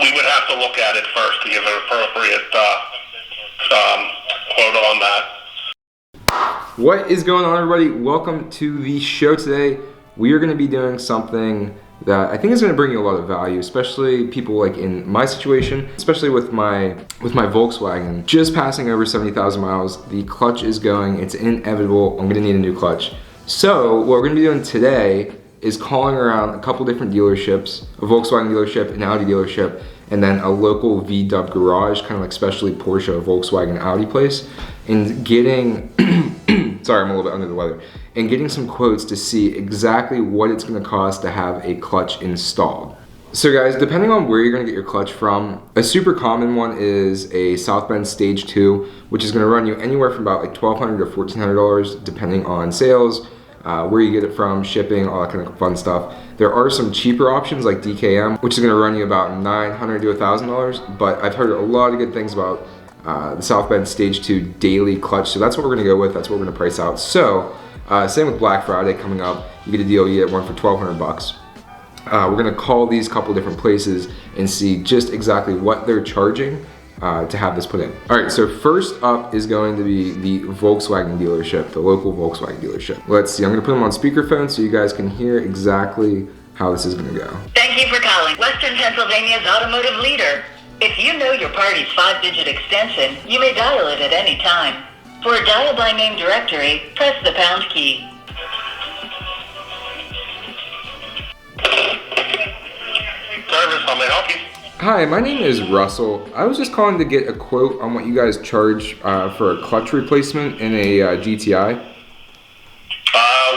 We would have to look at it first to give an appropriate quote on that. What is going on, everybody? Welcome to the show today. We are going to be doing something that I think is going to bring you a lot of value, especially people like in my situation, especially with my Volkswagen. Just passing over 70,000 miles, the clutch is going, it's inevitable, I'm going to need a new clutch. So what we're going to be doing today is calling around a couple different dealerships, a Volkswagen dealership, an Audi dealership, and then a local VW garage, kind of like specialty Porsche, Volkswagen, Audi place, and getting, sorry, I'm a little bit under the weather, and getting some quotes to see exactly what it's gonna cost to have a clutch installed. So guys, depending on where you're gonna get your clutch from, a super common one is a South Bend Stage 2, which is gonna run you anywhere from about like $1,200 to $1,400 depending on sales, where you get it from, shipping, all that kind of fun stuff. There are some cheaper options like DKM, which is gonna run you about $900 to $1,000, but I've heard a lot of good things about the South Bend Stage 2 daily clutch, so that's what we're gonna go with, that's what we're gonna price out. So, same with Black Friday coming up, you get a deal, you get one for 1,200 bucks. We're gonna call these couple different places and see just exactly what they're charging to have this put in. All right, so first up is going to be the Volkswagen dealership, the local Volkswagen dealership. Let's see, I'm gonna put them on speakerphone so you guys can hear exactly how this is gonna go. Thank you for calling Western Pennsylvania's automotive leader. If you know your party's 5-digit extension, you may dial it at any time. For a dial by name directory, press the pound key. Service, how may I help you? Hi, my name is Russell. I was just calling to get a quote on what you guys charge for a clutch replacement in a GTI.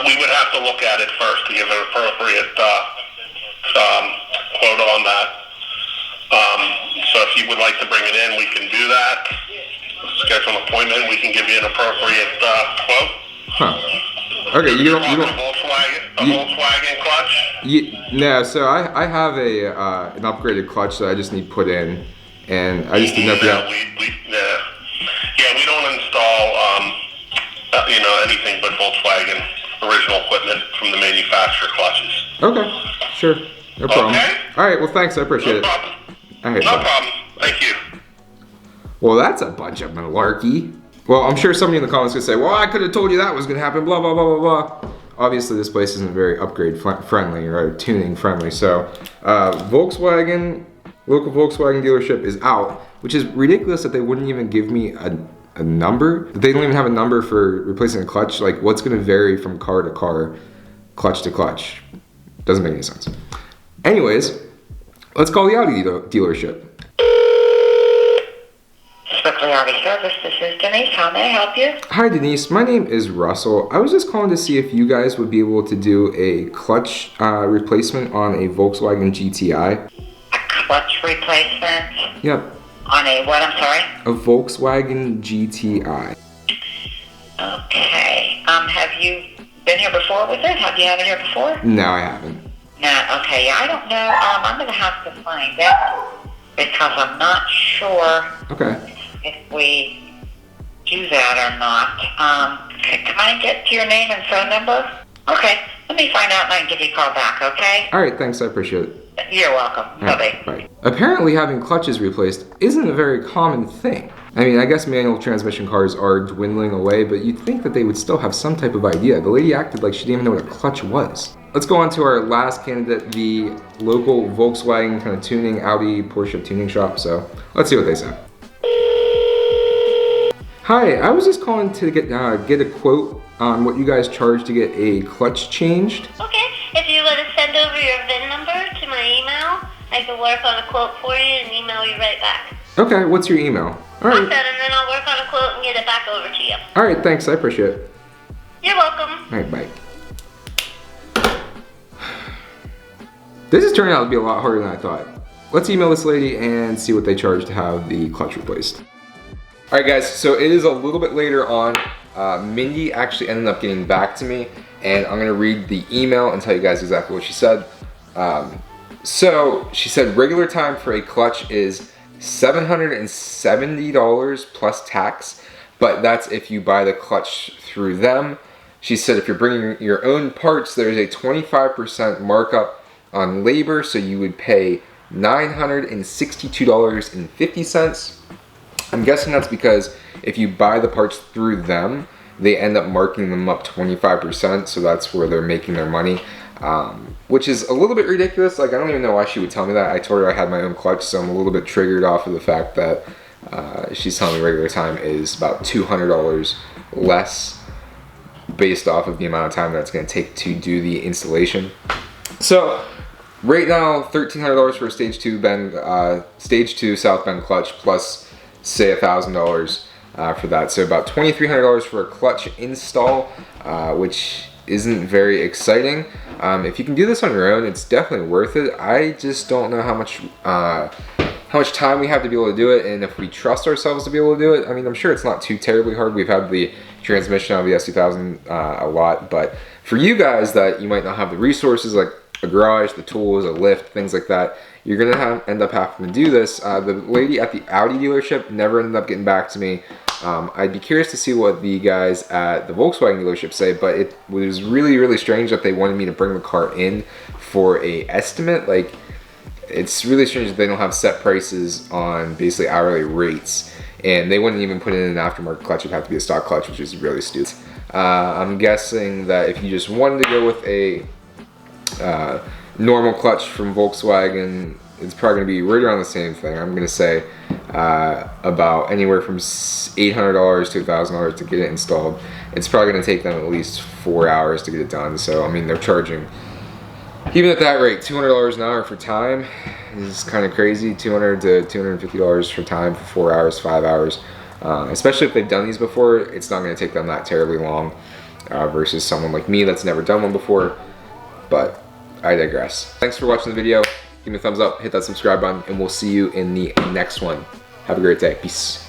We would have to look at it first to give an appropriate quote on that. So if you would like to bring it in, we can do that. Schedule an appointment, we can give you an appropriate quote. Huh. Okay, you don't. Volkswagen clutch? No, so I have an upgraded clutch that I just need put in, and I just didn't know if you have. We don't install anything but Volkswagen original equipment from the manufacturer clutches. Okay, sure, no problem. Okay. All right, well thanks, I appreciate it. No problem. All right, No bye. problem. Thank you. Well, that's a bunch of malarkey. Well, I'm sure somebody in the comments could say, well, I could have told you that was gonna happen, blah, blah, blah, blah, blah. Obviously, this place isn't very upgrade friendly or tuning friendly. So, Volkswagen, local Volkswagen dealership is out, which is ridiculous that they wouldn't even give me a number. That they don't even have a number for replacing a clutch. Like, what's gonna vary from car to car, clutch to clutch? Doesn't make any sense. Anyways, let's call the Audi dealership. Strictly Audi Service, this is Denise. How may I help you? Hi Denise, my name is Russell. I was just calling to see if you guys would be able to do a clutch replacement on a Volkswagen GTI. A clutch replacement? Yep. On a what, I'm sorry? A Volkswagen GTI. Okay. Have you been here before with it? Have you had it here before? No, I haven't. No, okay. I don't know. I'm going to have to find out because I'm not sure Okay. if we do that or not. Can I get your name and phone number? Okay. Let me find out and I can give you a call back, okay? All right, thanks, I appreciate it. You're welcome. All Bye-bye. right, bye. Apparently having clutches replaced isn't a very common thing. I mean, I guess manual transmission cars are dwindling away, but you'd think that they would still have some type of idea. The lady acted like she didn't even know what a clutch was. Let's go on to our last candidate, the local Volkswagen kind of tuning, Audi, Porsche tuning shop. So let's see what they say. Hi, I was just calling to get a quote on what you guys charge to get a clutch changed. Okay, if you want to send over your VIN number to my email, I can work on a quote for you and email you right back. Okay, what's your email? All right. Awesome, and then I'll work on a quote and get it back over to you. All right, thanks, I appreciate it. You're welcome. All right, bye. This is turning out to be a lot harder than I thought. Let's email this lady and see what they charge to have the clutch replaced. All right guys, so it is a little bit later on. Mindy actually ended up getting back to me, and I'm gonna read the email and tell you guys exactly what she said. So she said regular time for a clutch is $770 plus tax, but that's if you buy the clutch through them. She said if you're bringing your own parts, there's a 25% markup on labor, so you would pay $962.50. I'm guessing that's because if you buy the parts through them, they end up marking them up 25%, so that's where they're making their money, which is a little bit ridiculous. Like, I don't even know why she would tell me that. I told her I had my own clutch, so I'm a little bit triggered off of the fact that she's telling me regular time is about $200 less based off of the amount of time that it's going to take to do the installation. So right now, $1,300 for a stage 2 South Bend clutch, plus say $1,000 for that. So about $2,300 for a clutch install, which isn't very exciting. If you can do this on your own, it's definitely worth it. I just don't know how much time we have to be able to do it, and if we trust ourselves to be able to do it. I mean, I'm sure it's not too terribly hard. We've had the transmission of the S2000 a lot, but for you guys that you might not have the resources, like a garage, the tools, a lift, things like that, you're gonna end up having to do this. The lady at the Audi dealership never ended up getting back to me. I'd be curious to see what the guys at the Volkswagen dealership say, but it was really, really strange that they wanted me to bring the car in for a estimate. Like, it's really strange that they don't have set prices on basically hourly rates, and they wouldn't even put in an aftermarket clutch. It'd have to be a stock clutch, which is really stupid. I'm guessing that if you just wanted to go with a normal clutch from Volkswagen, it's probably going to be right around the same thing. I'm going to say about anywhere from $800 to $1,000 to get it installed. It's probably going to take them at least 4 hours to get it done. So, I mean, they're charging, even at that rate, $200 an hour for time is kind of crazy. $200 to $250 for time for 4 hours, 5 hours. Especially if they've done these before, it's not going to take them that terribly long versus someone like me that's never done one before. But I digress. Thanks for watching the video. Give me a thumbs up, hit that subscribe button, and we'll see you in the next one. Have a great day. Peace.